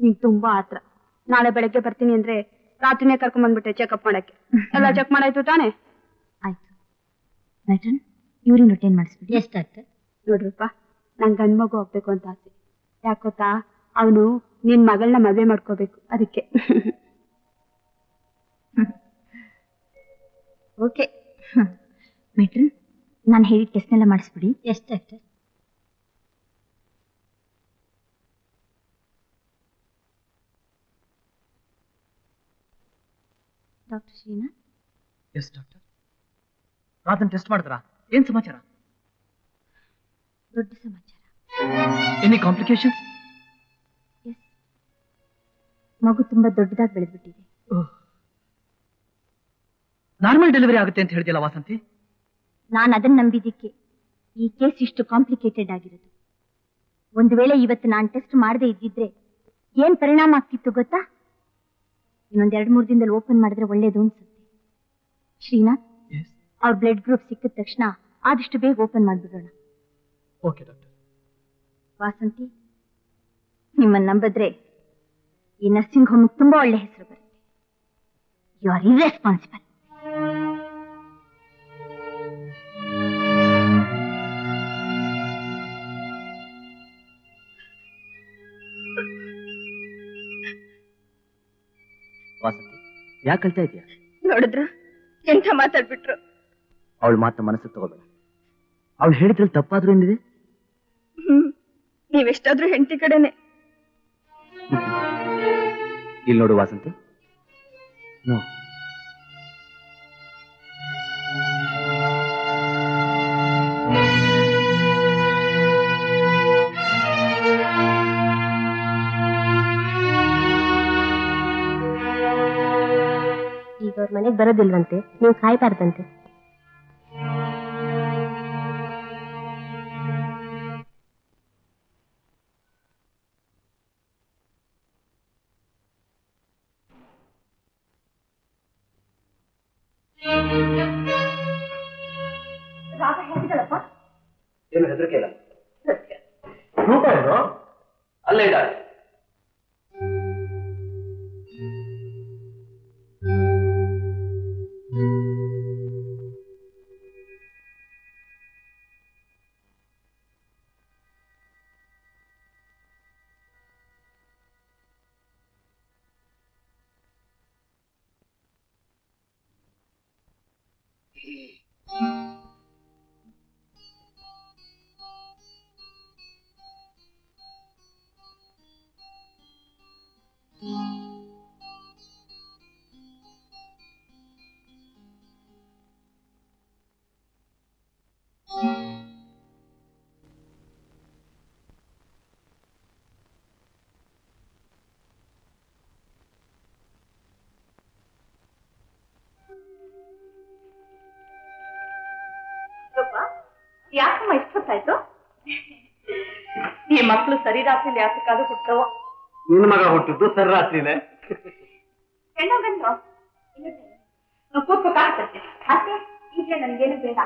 ನಿಂಗೆ ತುಂಬಾ ಆತ್ರ. ನಾಳೆ ಬೆಳಗ್ಗೆ ಬರ್ತೀನಿ ಅಂದ್ರೆ ರಾತ್ರಿನೇ ಕರ್ಕೊಂಡ್ ಬಂದ್ಬಿಟ್ಟೆ ಚೆಕಪ್ ಮಾಡಕ್ಕೆ. ಎಲ್ಲ ಚೆಕ್ ಮಾಡಾಯ್ತು ತಾನೆ? ಆಯ್ತು ಮ್ಯಾಟ್ರನ್, ಯೂರಿನ್ ರಿಟೈನ್ ಮಾಡಿಸ್ಬಿಡಿ. ಎಷ್ಟು ಡಾಕ್ಟರ್? ನೋಡ್ರಪ್ಪ, ನಂಗೆ ಗಂಡು ಮಗು ಹೋಗ್ಬೇಕು ಅಂತ ಆಸೆ. ಯಾಕೊತ್ತಾ, ಅವನು ನಿನ್ ಮಗಳನ್ನ ಮದುವೆ ಮಾಡ್ಕೋಬೇಕು, ಅದಕ್ಕೆ. ಓಕೆ ಮ್ಯಾಟ್ರನ್, ನಾನು ಹೇಳಿದ ಟೆಸ್ಟ್ನೆಲ್ಲ ಮಾಡಿಸ್ಬಿಡಿ. ಎಷ್ಟು doctor? Doctor Srinath. Yes doctor. ರಾಧನ್ ಟೆಸ್ಟ್ ಮಾಡಿದ್ರಾ? ಏನ್ ಸಮಾಚಾರ? ದೊಡ್ಡ ಸಮಾಚಾರ. Any complications? ಎಸ್, ಮಗು ತುಂಬಾ ದೊಡ್ಡದಾಗಿ ಬೆಳೆದ್ಬಿಟ್ಟಿದೆ. ನಾರ್ಮಲ್ ಡೆಲಿವರಿ ಆಗುತ್ತೆ ಅಂತ ಹೇಳ್ತಿಯಲ್ಲ ವಾಸಂತಿ? ನಾನು ಅದನ್ನ ನಂಬಿದ್ದಕ್ಕೆ ಈ ಕೇಸ್ ಇಷ್ಟು ಕಾಂಪ್ಲಿಕೇಟೆಡ್ ಆಗಿರೋದು. ಒಂದು ವೇಳೆ ಇವತ್ತು ನಾನು ಟೆಸ್ಟ್ ಮಾಡದೇ ಇದ್ದಿದ್ರೆ ಏನ್ ಪರಿಣಾಮ ಆಗ್ತಿತ್ತು ಗೊತ್ತಾ? ಇನ್ನೊಂದ್ 2-3 ದಿನದಲ್ಲಿ ಓಪನ್ ಮಾಡಿದ್ರೆ ಒಳ್ಳೇದು ಅನ್ಸುತ್ತೆ. ಶ್ರೀನಾಥ್, ಅವ್ರ ಬ್ಲಡ್ ಗ್ರೂಪ್ ಸಿಕ್ಕಿದ ತಕ್ಷಣ ಆದಷ್ಟು ಬೇಗ ಓಪನ್ ಮಾಡ್ಬಿಡೋಣ. Okay doctor. ವಾಸಂತಿ, ನಿಮ್ಮನ್ನ ನಂಬಿದ್ರೆ ಈ ನರ್ಸಿಂಗ್ ಹೋಮ್ ತುಂಬಾ ಒಳ್ಳೆ ಹೆಸರು ಬರುತ್ತೆ. You are irresponsible. ವಾಸಂತಿ, ಯಾಕೆ ಕಳ್ತಾ ಇದೆಯಾ? ನೋಡಿದ್ರ ಎಂತ ಮಾತಾಡ್ಬಿಟ್ರು. ಅವಳ ಮಾತನ್ನ ಮನಸ್ಸಿಗೆ ತಗೋಬೇಡ. ಅವಳು ಹೇಳಿದ್ರಲ್ಲಿ ತಪ್ಪಾದ್ರೂ ಏನಿದೆ? ನೀವೆಷ್ಟಾದ್ರೂ ಹೆಂಡತಿ ಕಡೆನೆ. ಇಲ್ಲಿ ನೋಡು ವಾಸಂತಿ, ನೋ, ಈಗ ಅವ್ರ ಮನೆಗೆ ಬರೋದಿಲ್ವಂತೆ, ನೀವು ಕಾಯ್ಬಾರ್ದಂತೆ. ರಾಧ ಹೇಗಿದ್ದಾಳಪ್ಪ? ಏನು ಹೆದರಿಕೆ ಇಲ್ಲ. ರೂಪ ಏನು ಅಲ್ಲೇ ಇದ್ದಾಳೆ. ಯಾಕಮ್ಮ ಇಷ್ಟೊತ್ತಾಯ್ತು? ಈ ಮಕ್ಕಳು ಸರಿ ರಾತ್ರಿಲಿ ಯಾತಕ್ಕಾದ್ರೂ ಹುಟ್ಟವ? ನಿನ್ನ ಮಗ ಹುಟ್ಟಿದ್ದು ಸರಿ ರಾತ್ರಿನೇ. ಹೆಣ್ಣು ಗಂಡು ಕೂತ್ಬೇಕಾಗ್ತದೆ. ಅಷ್ಟೇ, ಈಗ ನನ್ಗೇನು ಬೇಡ.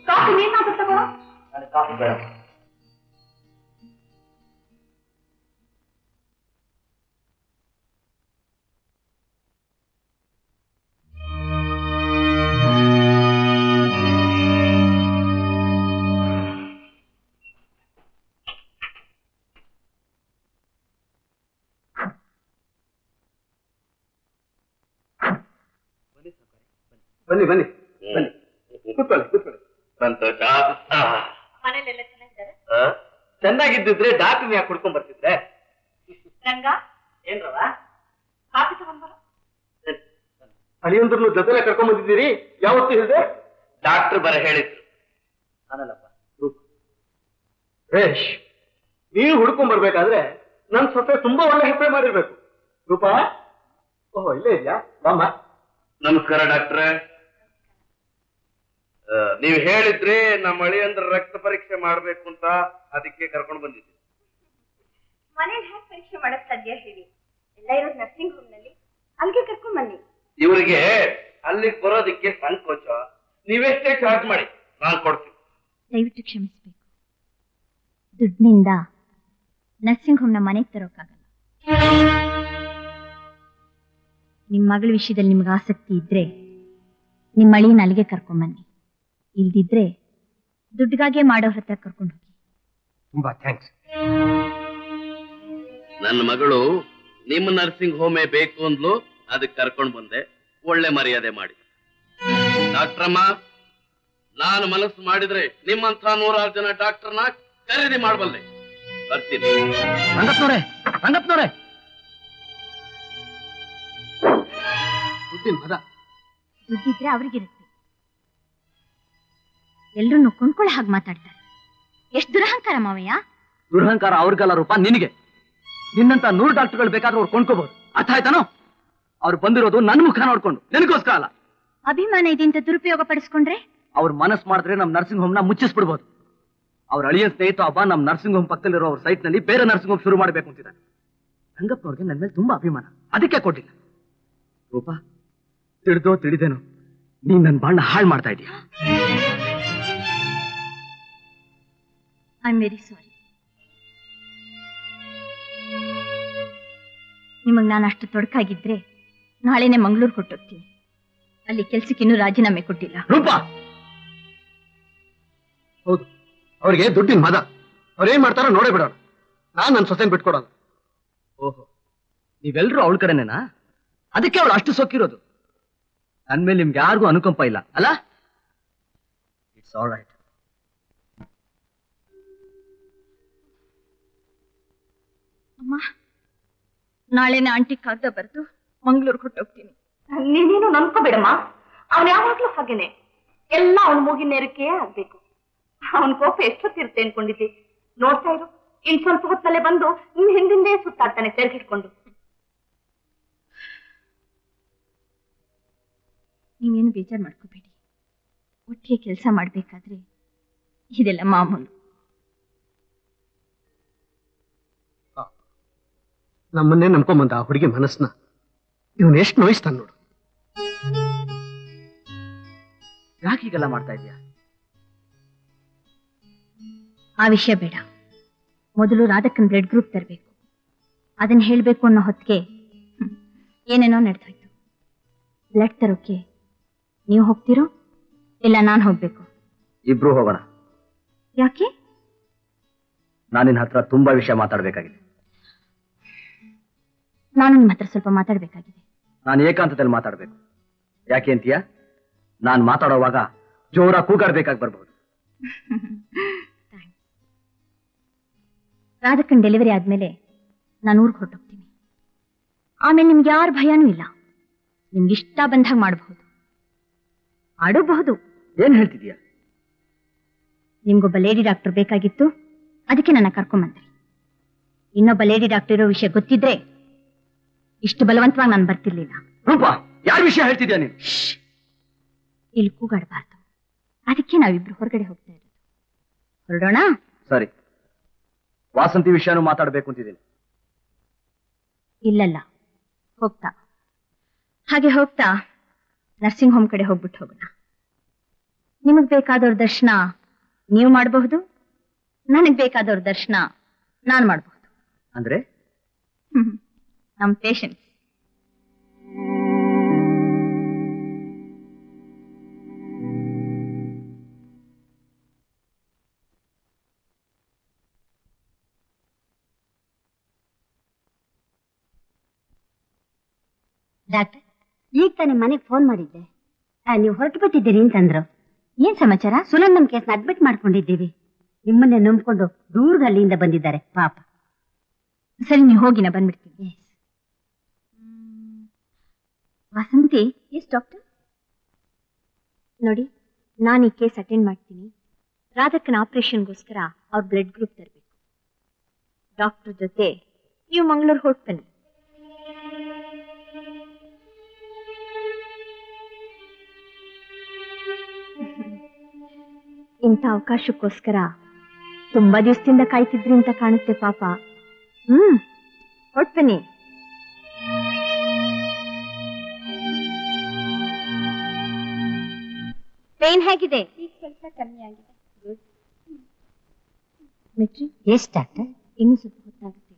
ಕಾಫಿ ನೀನಾದ್ರೂ ತಗೋ. ಕಾಫಿ ಬೇಡ. ಬನ್ನಿ ಬನ್ನಿ ಬನ್ನಿ, ಕೂತ್ಕೊಳ್ಳಿ ಕೂತ್ಕೊಳ್ಳಿ. ಸಂತೋಷ. ಚೆನ್ನಾಗಿದ್ದಿದ್ರೆ ಡಾಕ್ಟರ್ ಯಾಕೆ ಕುಡ್ಕೊಂಡ್ ಬರ್ತಿದ್ರೆ? ರಂಗ ಏನ್ರವ? ಕಾಫಿ ತಗೊಂಡ್ಬರ. ಅಳಿಯಂದ್ರನ್ನು ಜೊತೆಲೆ ಕರ್ಕೊಂಡ್ ಬಂದಿದ್ದೀರಿ? ಯಾವತ್ತು ಹೇಳಿದೆ? ಡಾಕ್ಟರ್ ಬರ ಹೇಳಿದ್ರು. ನಾನಲ್ಲಪ್ಪ, ರೇಶ್, ನೀವು ಹುಡ್ಕೊಂಡ್ ಬರ್ಬೇಕಾದ್ರೆ ನನ್ ಸೊಸೆ ತುಂಬಾ ಒಳ್ಳೆ ಹೆಸರು ಮಾಡಿರ್ಬೇಕು. ರೂಪಾ, ಓಹೋ ಇಲ್ಲೇ ಇದೆಯಾ? ಬಾಮ್ಮ. ನಮಸ್ಕಾರ ಡಾಕ್ಟ್ರೆ. ನೀವು ಹೇಳಿದ್ರಿ ನಮ್ಮ ಅಳಿಯಂದ್ರ ರಕ್ತ ಪರೀಕ್ಷೆ ಮಾಡ್ಬೇಕು ಅಂತ, ಅದಕ್ಕೆ ಕರ್ಕೊಂಡು ಬಂದಿದ್ದೆ. ಮನೇಲಿ ಹೇಗೆ ಪರೀಕ್ಷೆ ಮಾಡಕ್ ಸಾಧ್ಯ ಹೇಳಿ? ಎಲ್ಲ ಇರೋದು ನರ್ಸಿಂಗ್ ಹೋಮ್ ನಲ್ಲಿ, ಅಲ್ಲಿಗೆ ಕರ್ಕೊಂಡ್ ಬನ್ನಿ. ಇವರಿಗೆ ಅಲ್ಲಿಗೆ ಬರೋದಕ್ಕೆ ಸಂಕೋಚ. ನೀವೆಷ್ಟೇ ಚಾರ್ಜ್ ಮಾಡಿ, ನಾನು ಕೊಡ್ತೀನಿ. ದಯವಿಟ್ಟು ಕ್ಷಮಿಸಬೇಕು. ದುಡ್ಡಿನಿಂದ ನರ್ಸಿಂಗ್ ಹೋಮ್ನ ಮನೆಗೆ ತರೋಕ್ಕಾಗಲ್ಲ. ನಿಮ್ಮ ಮಗಳ ವಿಷಯದಲ್ಲಿ ನಿಮ್ಗೆ ಆಸಕ್ತಿ ಇದ್ರೆ ನಿಮ್ಮ ಅಳಿಯನ ಅಲ್ಲಿಗೆ ಕರ್ಕೊಂಬನ್ನಿ. ಇಲ್ದಿದ್ರೆ ದುಡ್ಡಿಗಾಗೆ ಮಾಡೋರ ಹತ್ರ ಕರ್ಕೊಂಡು ಹೋಗಿ. ತುಂಬಾ ಥ್ಯಾಂಕ್ಸ್. ನನ್ನ ಮಗಳು ನಿಮ್ಮ ನರ್ಸಿಂಗ್ ಹೋಮೇ ಬೇಕು ಅಂದ್ಲು, ಅದಕ್ಕೆ ಕರ್ಕೊಂಡು ಬಂದೆ. ಒಳ್ಳೆ ಮರ್ಯಾದೆ ಮಾಡಿ. ಡಾಕ್ಟ್ರಮ್ಮ, ನಾನು ಮನಸ್ಸು ಮಾಡಿದ್ರೆ ನಿಮ್ಮಂಥ 106 ಜನ ಡಾಕ್ಟರ್ನ ಖರೀದಿ ಮಾಡಬಲ್ಲೆ. ಬರ್ತೀನಿ. ರಂಗಪ್ಪನವ್ರೆ, ರಂಗಪ್ಪನವ್ರೆ, ದುಡ್ಡಿದ್ರೆ ಅವ್ರಿಗಿರುತ್ತೆ. ಎಲ್ರನ್ನೂ ಕೊಂಡ್ಕೊಳ್ಳೋ ಹಾಗೆ ಮಾತಾಡ್ತಾರೆ. ಎಷ್ಟು ದುರಹಂಕಾರ ಮಾವಯ್ಯ. ದುರಹಂಕಾರ ಅವ್ರಿಗಲ್ಲ ರೂಪ, ನಿನಗೆ. ನಿನ್ನಂತ 100 ಡಾಕ್ಟರ್ಗಳು ಬೇಕಾದ್ರೂ ಅವ್ರು ಕೊಂಡ್ಕೋಬಹುದು. ಅರ್ಥ ಆಯ್ತಾನೋ? ಅವ್ರು ಬಂದಿರೋದು ನನ್ನ ಮುಖ ನೋಡ್ಕೊಂಡು, ನಿನಗೋಸ್ಕರ ಅಲ್ಲ. ಅಭಿಮಾನ ಇದೆ ಅಂತ ದುರುಪಯೋಗ ಪಡಿಸ್ಕೊಂಡ್ರೆ ಅವ್ರು ಮನಸ್ಸು ಮಾಡಿದ್ರೆ ನಮ್ ನರ್ಸಿಂಗ್ ಹೋಮ್ ನ ಮುಚ್ಚಿಸ್ಬಿಡ್ಬೋದು. ಅವ್ರ ಅಳಿಯನ್ ಸ್ನೇಹಿತ ಒಬ್ಬ ನಮ್ ನರ್ಸಿಂಗ್ ಹೋಮ್ ಪಕ್ಕದಲ್ಲಿರೋ ಅವ್ರ ಸೈಟ್ ನಲ್ಲಿ ಬೇರೆ ನರ್ಸಿಂಗ್ ಹೋಮ್ ಶುರು ಮಾಡಬೇಕು ಅಂತಿದ್ದಾನೆ. ರಂಗಪ್ಪನವ್ರಿಗೆ ನನ್ನ ಮೇಲೆ ತುಂಬಾ ಅಭಿಮಾನ, ಅದಕ್ಕೆ ಕೊಟ್ಟಿಲ್ಲ. ರೂಪಾ, ತಿಳಿದೋ ತಿಳಿದೇನೋ ನೀನ್ ನನ್ನ ಬಾಳ್ನ ಹಾಳು ಮಾಡ್ತಾ ಇದೀಯ. ಐ ಆಮ್ ವೆರಿ ಸಾರಿ. ನಿಮಗ್ ನಾನು ಅಷ್ಟು ತೊಡಕಾಗಿದ್ರೆ ನಾಳೆನೆ ಮಂಗಳೂರು ಕೊಟ್ಟೋಗ್ತೀನಿ. ಅಲ್ಲಿ ಕೆಲ್ಸಕ್ಕೆ ಇನ್ನೂ ರಾಜೀನಾಮೆ ಕೊಟ್ಟಿಲ್ಲ. ರೂಪಾ, ಹೌದು, ಅವ್ರಿಗೆ ದುಡ್ಡಿನ ಮದ. ಅವ್ರೇನ್ ಮಾಡ್ತಾರೋ ನೋಡೇ ಬಿಡೋಣ. ನಾನ್ ನನ್ನ ಸೊಸೆನ್ ಬಿಟ್ಕೊಡೋಣ. ಓಹೋ, ನೀವೆಲ್ರೂ ಅವಳ ಕಡೆನೇನಾ? ಅದಕ್ಕೆ ಅವಳು ಅಷ್ಟು ಸೊಕ್ಕಿರೋದು. ನನ್ ಮೇಲೆ ನಿಮ್ಗೆ ಯಾರಿಗೂ ಅನುಕಂಪ ಇಲ್ಲ ಅಲ್ಲ? It's all right. ಅಮ್ಮ, ನಾಳೆನೆ ಆಂಟಿ ಕಾಗ್ದ ಬರೆದು ಮಂಗಳೂರು ಕೊಟ್ಟೋಗ್ತೀನಿ. ನೀನೇನು ನಂಬ್ಕೋಬೇಡಮ್ಮ. ಅವನ್ ಯಾವಾಗ್ಲೂ ಹಾಗೇನೆ, ಎಲ್ಲ ಅವನ ಮೂಗಿನ ನೇರಕ್ಕೆ ಆಗ್ಬೇಕು. ಅವನ್ ಕೋಪ ಎಷ್ಟೊತ್ತಿರುತ್ತೆ ಅನ್ಕೊಂಡಿದ್ದೆ. ನೋಡ್ತಾ ಇರು, ಇನ್ ಸ್ವಲ್ಪ ಹೊತ್ತಲ್ಲೇ ಬಂದು ನಿನ್ ಹಿಂದಿಂದೇ ಸುತ್ತಾಡ್ತಾನೆ ತೆರೆಗಿಟ್ಕೊಂಡು. ನೀವೇನು ಬೇಜಾರು ಮಾಡ್ಕೋಬೇಡಿ. ಒಟ್ಟಿಗೆ ಕೆಲಸ ಮಾಡ್ಬೇಕಾದ್ರೆ ಇದೆಲ್ಲ ಮಾಮೂಲು. ನಮ್ಮನ್ನೇ ನಂಬ್ಕೊಂಬಂದ ಆ ಹುಡುಗಿ ಮನಸ್ಸನ್ನ ಇವನ್ ಎಷ್ಟು ನೋಯಿಸ್ತಾನ ನೋಡು. ಯಾಕೆ ಹೀಗೆಲ್ಲ ಮಾಡ್ತಾ ಇದೀಯಾ? ಆ ವಿಷಯ ಬೇಡ. ಮೊದಲು ರಾಧಕ್ಕನ್ ಬ್ಲಡ್ ಗ್ರೂಪ್ ತರಬೇಕು. ಅದನ್ನ ಹೇಳ್ಬೇಕು ಅನ್ನೋ ಹೊತ್ತಿಗೆ ಏನೇನೋ ನಡೆದೋಯ್ತು. ಬ್ಲಡ್ ತರೋಕೆ ನೀವು ಹೋಗ್ತಿರೋ ಇಲ್ಲ ನಾನು ಹೋಗ್ಬೇಕು? ಇಬ್ರು ಹೋಗೋಣ. ಯಾಕೆ? ನಾನು ನಿನ್ನ ಹತ್ರ ತುಂಬಾ ವಿಷಯ ಮಾತಾಡ್ಬೇಕಾಗಿದೆ. ನಾನು ನಿಮ್ಮ ಹತ್ರ ಸ್ವಲ್ಪ ಮಾತಾಡ್ಬೇಕಾಗಿದೆ. ನಾನು ಏಕಾಂತದಲ್ಲಿ ಮಾತಾಡ್ಬೇಕು. ಯಾಕೆ ಅಂತೀಯ? ನಾನು ಮಾತಾಡೋವಾಗ ಜೋರ ಕೂಗಾಡ್ಬೇಕಾಗಿ ಬರ್ಬಹುದು. ರಾಧಕ್ಕನ್ ಡೆಲಿವರಿ ಆದ್ಮೇಲೆ ನಾನು ಊರಿಗೆ ಹೊರಟೋಗ್ತೀನಿ. ಆಮೇಲೆ ನಿಮ್ಗೆ ಯಾರ ಭಯನೂ ಇಲ್ಲ. ನಿಮ್ಗೆ ಇಷ್ಟ ಬಂದಾಗ ಮಾಡಬಹುದು, ಆಡೋಬಹುದು. ಏನ್ ಹೇಳ್ತಿದೀಯ? ನಿಮ್ಗೊಬ್ಬ ಲೇಡಿ ಡಾಕ್ಟರ್ ಬೇಕಾಗಿತ್ತು, ಅದಕ್ಕೆ ನನ್ನ ಕರ್ಕೊಂಬಂದ್ರಿ. ಇನ್ನೊಬ್ಬ ಲೇಡಿ ಡಾಕ್ಟರ್ ಇರೋ ವಿಷಯ ಗೊತ್ತಿದ್ರೆ ಇಷ್ಟು ಬಲವಂತವಾಗಿ ನಾನು ಬರ್ತಿರ್ಲಿಲ್ಲ. ರೂಪಾ, ಯಾರ ವಿಷಯ ಹೇಳ್ತಿದ್ಯಾ ನೀನು? ಇಲ್ಲಿ ಕೂಗಾಡಬಾರ್ದು. ಅದಕ್ಕೆ ನಾವಿಬ್ರು ಹೊರಗಡೆ ಹೋಗ್ತಾ ಇರೋದು. ಹೊರಡೋಣ? ಸರಿ, ವಾಸಂತಿ ವಿಷಯನೂ ಮಾತಾಡ್ಬೇಕು ಅಂತಿದ್ದೀನಿ. ಇಲ್ಲಲ್ಲ, ಹೋಗ್ತಾ ಹಾಗೆ ಹೋಗ್ತಾ ನರ್ಸಿಂಗ್ ಹೋಮ್ ಕಡೆ ಹೋಗ್ಬಿಟ್ಟು ಹೋಗೋಣ. ನಿಮಗ್ ಬೇಕಾದವ್ರ ದರ್ಶನ ನೀವು ಮಾಡಬಹುದು, ನನಗ್ ಬೇಕಾದವ್ರ ದರ್ಶನ ನಾನು ಮಾಡಬಹುದು. ಅಂದ್ರೆ ನಮ್ ಪೇಷಂಟ್ಸ್. ಡಾಕ್ಟರ್, ಈಗ ತಾನೇ ಮನೆಗೆ ಫೋನ್ ಮಾಡಿದ್ದೆ. ನೀವು ಹೊರಟು ಬಿಟ್ಟಿದ್ದೀರಿ ಅಂತಂದ್ರು. ಏನ್ ಸಮಾಚಾರ? ಸುನಂದನ್ ಕೇಸ್ನ ಅಡ್ಮಿಟ್ ಮಾಡ್ಕೊಂಡಿದ್ದೀವಿ. ನಿಮ್ಮನ್ನೇ ನಂಬ್ಕೊಂಡು ದೂರದ ಹಳ್ಳಿಯಿಂದ ಬಂದಿದ್ದಾರೆ ಪಾಪ. ಸರಿ, ನೀವು ಹೋಗಿ, ನಾ ಬಂದ್ಬಿಡ್ತೀನಿ. ವಸಂತಿ. Yes doctor. ನೋಡಿ, ನಾನು ಈ ಕೇಸ್ ಅಟೆಂಡ್ ಮಾಡ್ತೀನಿ. ರಾಧಕ್ಕನ ಆಪರೇಷನ್ಗೋಸ್ಕರ ಅವ್ರ ಬ್ಲಡ್ ಗ್ರೂಪ್ ತರಬೇಕು. ಡಾಕ್ಟರ್ ಜೊತೆ ನೀವು ಮಂಗಳೂರು ಹೊರಟು ಬನ್ನಿ. ಇಂಥ ಅವಕಾಶಕ್ಕೋಸ್ಕರ ತುಂಬಾ ದಿವಸದಿಂದ ಕಾಯ್ತಿದ್ರಿ ಅಂತ ಕಾಣುತ್ತೆ ಪಾಪ. ಹೊರಟು ಬನ್ನಿ. ಪೇನ್ ಹೇಗಿದೆ? ಈಗ ಸ್ವಲ್ಪ ಕಮ್ಮಿ ಆಗಿದೆ. ಮೆಟ್ರಿ. Yes doctor. ಇನ್ನೂ ಸ್ವಲ್ಪ ಹೊತ್ತಾಗುತ್ತೆ.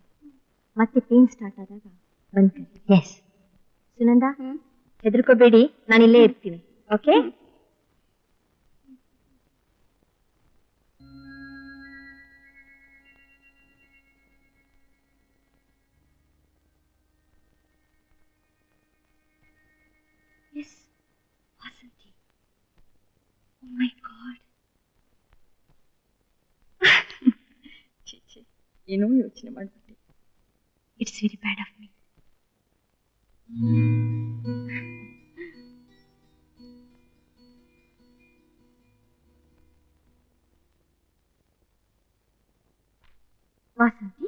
ಮತ್ತೆ ಪೇನ್ ಸ್ಟಾರ್ಟ್ ಆದಾಗ ಬಂದ್ ಕರಿ. ಎಸ್. ಸುನಂದ, ಹೆದರ್ಕೋಬೇಡಿ, ನಾನಿಲ್ಲೇ ಇರ್ತೀನಿ. Okay? Yes Vasanthi. Oh my god. ಏನೋ ಯೋಚನೆ ಮಾಡ್ಬಿಟ್ಟೆ. It's very bad of me. Vasanthi,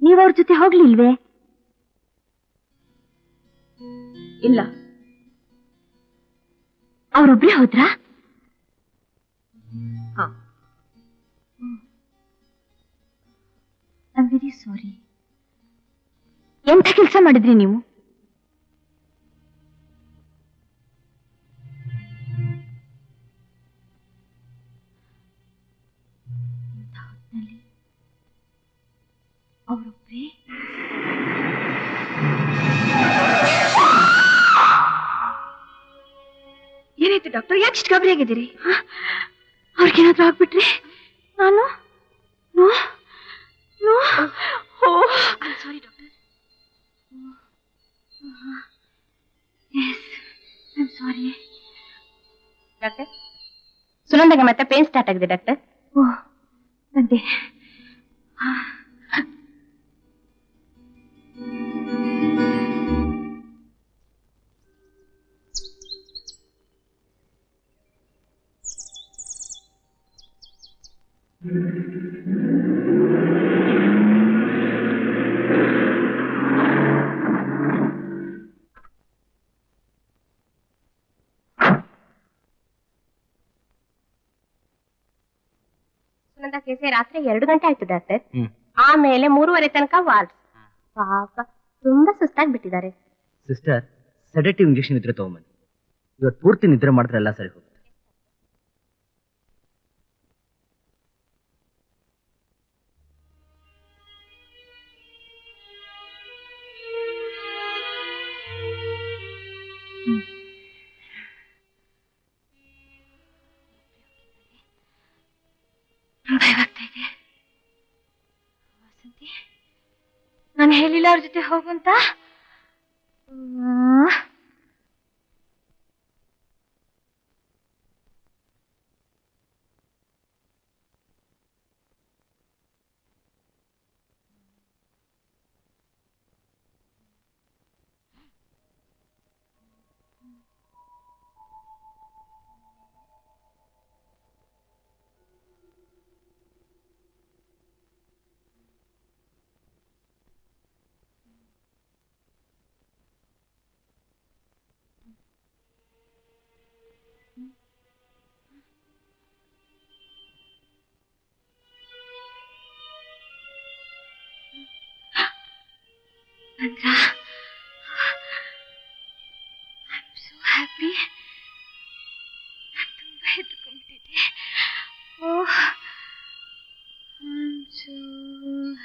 ನೀವು ಅವ್ರ ಜೊತೆ ಹೋಗ್ಲಿಲ್ವೇ? ಇಲ್ಲ. ಅವರೊಬ್ರೇ ಹೋದ್ರಾ? I am very sorry. ಎಂಥ ಕೆಲಸ ಮಾಡಿದ್ರಿ ನೀವು? ಇಂಥ ಹೊತ್ತಿನಲ್ಲಿ ಅವರೊಬ್ಬರೇ? ಏನಾಯ್ತು ಡಾಕ್ಟರ್? ಯಾಕೆ ಇಷ್ಟು ಗಾಬರಿ ಆಗಿದ್ದೀರಿ? ಅವ್ರಿಗೇನಾದ್ರೂ ಆಗ್ಬಿಟ್ರೆ ನಾನು no no. Sorry doctor. Yes, I am sorry doctor. ಸುನಂದಗೆ ಮತ್ತೆ ಪೇನ್ ಸ್ಟಾರ್ಟ್ ಆಗಿದೆ ಡಾಕ್ಟರ್. ಓಹ್, ಬಂದೆ. ಕೇಸೆ ರಾತ್ರಿ 2 ಗಂಟೆ ಆಯ್ತು ಡಾಕ್ಟರ್. ಆಮೇಲೆ 3:30 ತನಕ ವಾಲ್ಸ್. ಪಾಪ ತುಂಬಾ ಸುಸ್ತಾಗಿ ಬಿಟ್ಟಿದ್ದಾರೆ. ಸಿಸ್ಟರ್, ಸೆಡೆಟಿವ್ ಇಂಜೆಕ್ಷನ್ ಇದ್ರೆ ತಗೊಂಬನ್ನಿ. ಇವತ್ತು ಪೂರ್ತಿ ನಿದ್ರೆ ಮಾಡಿದ್ರೆ ಎಲ್ಲ ಸರಿ ಹೋಗುತ್ತೆ. ಭಯವಾಗ್ತಾ ಇದೆ. ವಸಂತಿ, ನಾನು ಹೇಳಿಲ್ಲ ಅವ್ರ ಜೊತೆ ಹೋಗುಂತ. Andra, I'm so happy. ನಾನು ತುಂಬಾ ಹೆದರ್ಕೊಂಡ್ಬಿಟ್ಟಿದ್ದೆ. ಓಹ್, I'm so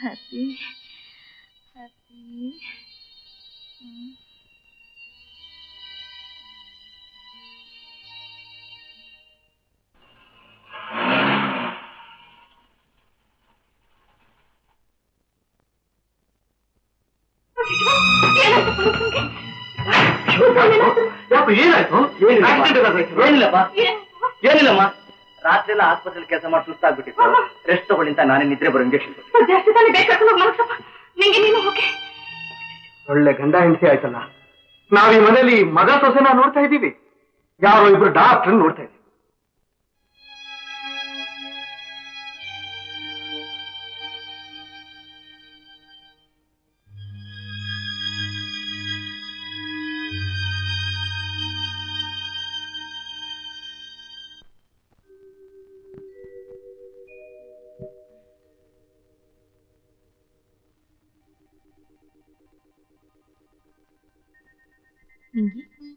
happy. ಏನಾಯ್ತು? ಏನಿಲ್ಲಮ್ಮ, ರಾತ್ರಿ ಎಲ್ಲ ಆಸ್ಪತ್ರೆಯಲ್ಲಿ ಕೆಲಸ ಮಾಡಿ ಸುಸ್ತಾಗ್ಬಿಟ್ಟಿತ್ತು. ರೆಸ್ಟ್ ತಗೊಳ್ಳಿ ಅಂತ ನಾನೇ ನಿದ್ರೆ ಬರೋ ಇಂಜೆಕ್ಷನ್. ಒಳ್ಳೆ ಗಂಡ ಹೆಂಡತಿ ಆಯ್ತಲ್ಲ. ನಾವ್ ಈ ಮನೇಲಿ ಮಗ ಸೊಸೆನ ನೋಡ್ತಾ ಇದ್ದೀವಿ, ಯಾರೋ ಇಬ್ರು ಡಾಕ್ಟರ್ ನೋಡ್ತಾ ಇದ್ದೀವಿ.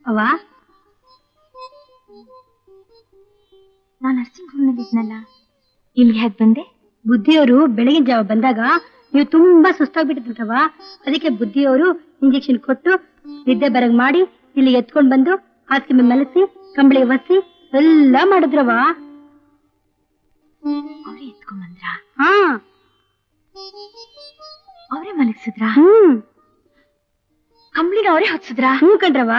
ಅವ್ವ, ನಾನು ನರ್ಸಿಂಗ್ ಹೋಮ್ ನಲ್ಲಿ ಇದ್ನಲ್ಲ, ಇಲ್ಲಿ ಹೇಗೆ ಬಂದೆ? ಬುದ್ಧಿಯವರು ಬೆಳಗಿನ ಜಾವ ಬಂದಾಗ ನೀವು ತುಂಬಾ ಸುಸ್ತಾಗ್ಬಿಟ್ಟಿದ್ರವ, ಅದಕ್ಕೆ ಬುದ್ಧಿಯವರು ಇಂಜೆಕ್ಷನ್ ಕೊಟ್ಟು ನಿದ್ದೆ ಬರಂಗ್ ಮಾಡಿ ಇಲ್ಲಿ ಎತ್ಕೊಂಡ್ ಬಂದು ಹಾಸಿಗೆ ಮಲಸಿ ಕಂಬಳಿ ಒಸಿ ಎಲ್ಲ ಮಾಡಿದ್ರವ. ಅವ್ರೇ ಎತ್ಕೊಂಡ್ ಬಂದ್ರ? ಹಾ, ಅವರೇ ಮಲಗಿಸಿದ್ರ? ಹ್ಮ್, ಕಂಬಳಿನ ಅವರೇ ಹೊತ್ಸಿದ್ರ? ಹ್ಞೂ ಕಣ್ರವ.